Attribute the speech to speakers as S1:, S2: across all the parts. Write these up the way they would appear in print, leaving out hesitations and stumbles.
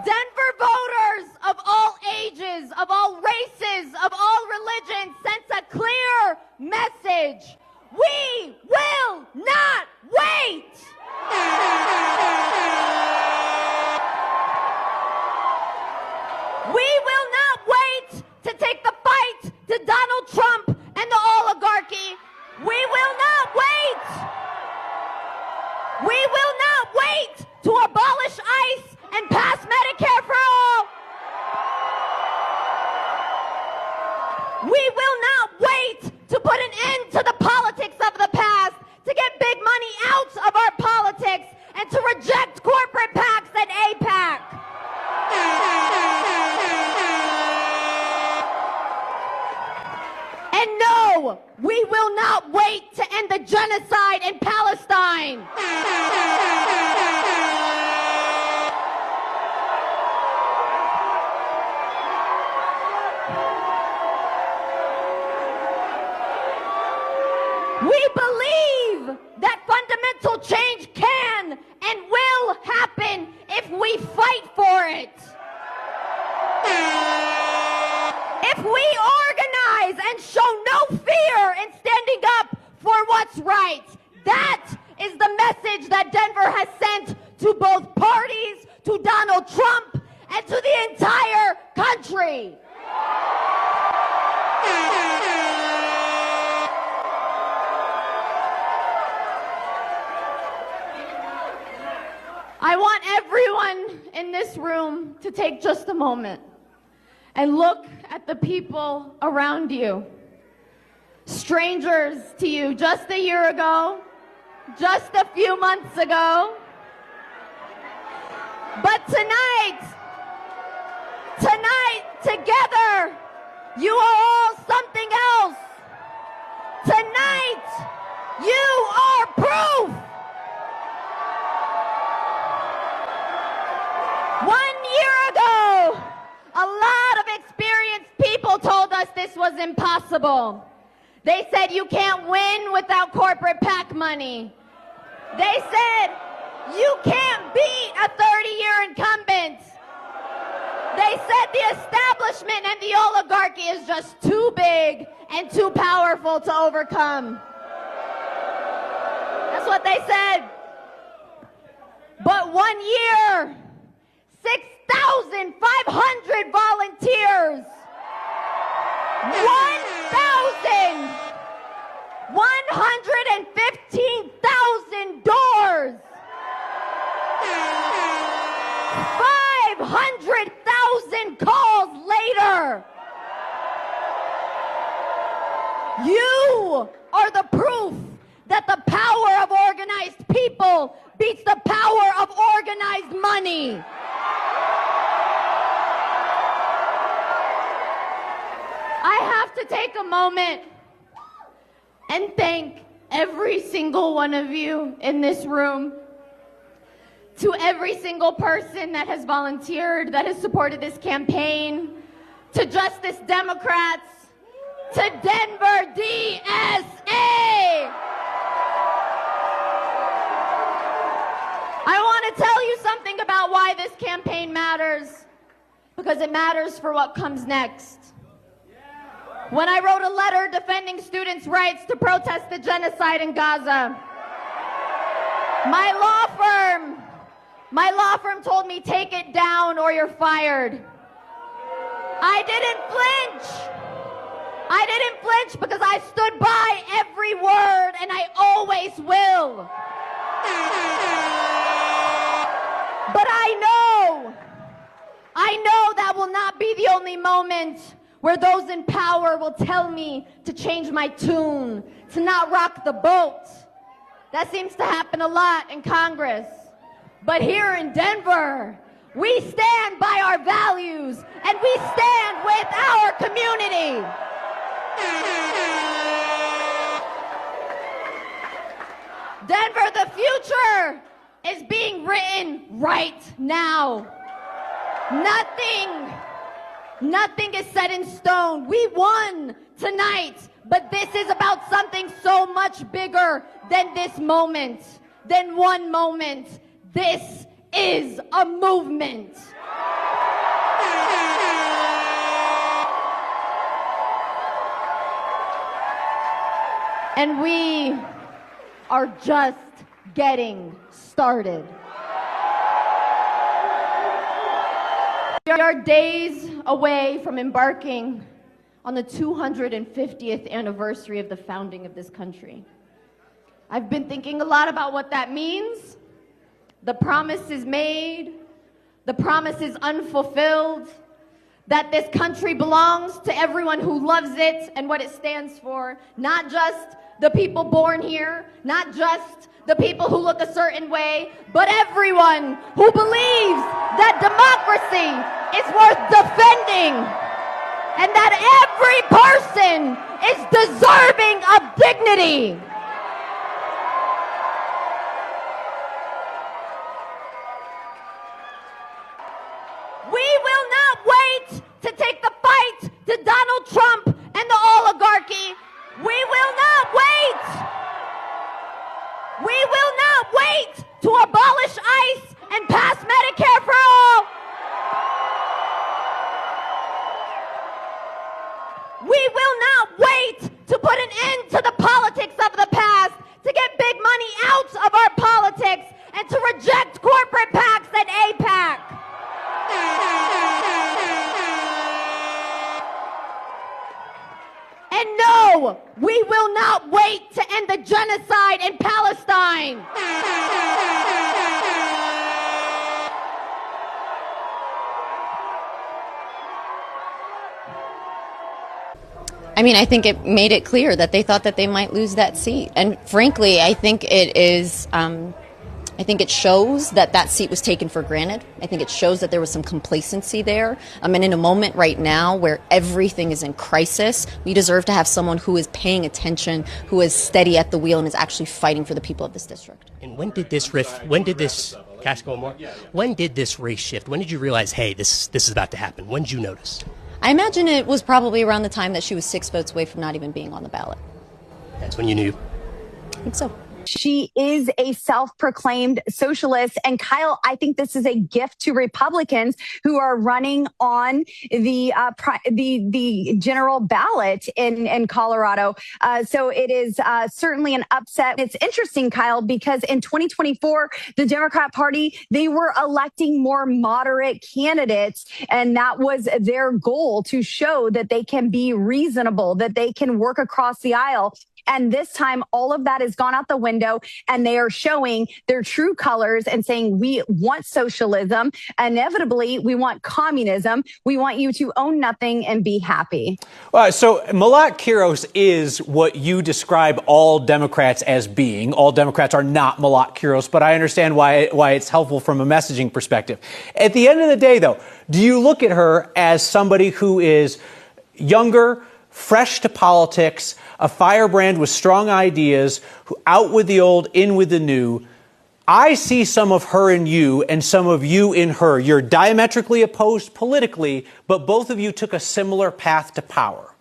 S1: Denver voters of all ages, of all races, of all religions sends a clear message. We will not wait. We will not wait to take the fight to Donald Trump and the oligarchy. We will not wait. We will not wait to abolish ICE and pass Medicare for all. We will not wait to put an end to the politics of the past, to get big money out of our politics, and to reject corporate PACs and AIPAC. And no, we will not wait to end the genocide in Palestine. We believe that fundamental change can and will happen if we fight for it. If we organize and show no fear in standing up for what's right. That is the message that Denver has sent to both parties, to Donald Trump, and to the entire country. I want everyone in this room to take just a moment and look at the people around you. Strangers to you just a year ago, just a few months ago. But tonight, together, you are all something else. Tonight, you are proof. 1 year ago, a lot of experienced people told us this was impossible. They said you can't win without corporate PAC money. They said you can't beat a 30-year incumbent. They said the establishment and the oligarchy is just too big and too powerful to overcome. That's what they said. But 1 year, 6,500 volunteers, 115,000 doors, 500,000 calls later. You are the proof that the power of organized people beats the power of organized money. I have to take a moment and thank every single one of you in this room, to every single person that has volunteered, that has supported this campaign, to Justice Democrats, to Denver DSA. I want to tell you something about why this campaign matters, because it matters for what comes next. When I wrote a letter defending students' rights to protest the genocide in Gaza, my law firm told me, take it down or you're fired. I didn't flinch because I stood by every word, and I always will. But I know that will not be the only moment where those in power will tell me to change my tune, to not rock the boat. That seems to happen a lot in Congress. But here in Denver, we stand by our values and we stand with our community. Denver, the future is being written right now. Nothing is set in stone. We won tonight, but this is about something so much bigger than this moment, than one moment. This is a movement. And we are just getting started. We are days away from embarking on the 250th anniversary of the founding of this country. I've been thinking a lot about what that means. The promise is made, the promise is unfulfilled, that this country belongs to everyone who loves it and what it stands for, not just the people born here, not just the people who look a certain way, but everyone who believes that democracy is worth defending and that every person is deserving of dignity. We will not wait to take the fight to Donald Trump and the oligarchy. We will not wait. We will not wait to abolish ICE and pass Medicare for all. We will not wait to put an end to the politics of the past, to get big money out of our politics, and to reject corporate PACs and APAC. And no, we will not wait to end the genocide in Palestine.
S2: I mean, I think it made it clear that they thought that they might lose that seat. And frankly, I think it is, I think it shows that that seat was taken for granted. I think it shows that there was some complacency there. And in a moment right now where everything is in crisis, we deserve to have someone who is paying attention, who is steady at the wheel, and is actually fighting for the people of this district.
S3: And when did this race shift? When did you realize, hey, this is about to happen? When did you notice?
S2: I imagine it was probably around the time that she was 6 votes away from not even being on the ballot.
S3: That's when you knew?
S2: I think so.
S4: She is a self-proclaimed socialist. And Kyle, I think this is a gift to Republicans who are running on the general ballot in Colorado. So it is certainly an upset. It's interesting, Kyle, because in 2024, the Democrat Party, they were electing more moderate candidates. And that was their goal, to show that they can be reasonable, that they can work across the aisle. And this time, all of that has gone out the window, and they are showing their true colors and saying, we want socialism. Inevitably, we want communism. We want you to own nothing and be happy.
S5: So Malat Quiros is what you describe all Democrats as being. All Democrats are not Malat Quiros, but I understand why it's helpful from a messaging perspective. At the end of the day, though, do you look at her as somebody who is younger, fresh to politics, a firebrand with strong ideas, who out with the old, in with the new? I see some of her in you and some of you in her. You're diametrically opposed politically, but both of you took a similar path to power.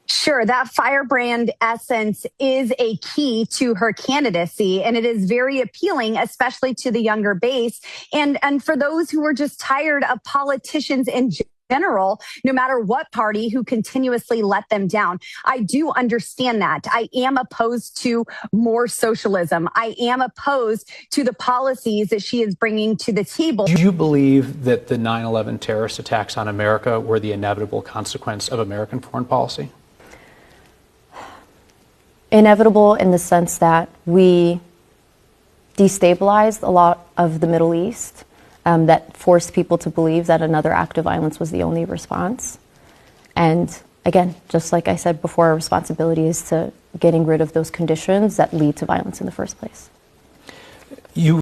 S4: Sure, that firebrand essence is a key to her candidacy, and it is very appealing, especially to the younger base. And for those who are just tired of politicians in general, no matter what party, who continuously let them down. I do understand that. I am opposed to more socialism. I am opposed to the policies that she is bringing to the table.
S5: Do you believe that the 9/11 terrorist attacks on America were the inevitable consequence of American foreign policy?
S2: Inevitable in the sense that we destabilized a lot of the Middle East, that forced people to believe that another act of violence was the only response. And again, just like I said before, our responsibility is to getting rid of those conditions that lead to violence in the first place.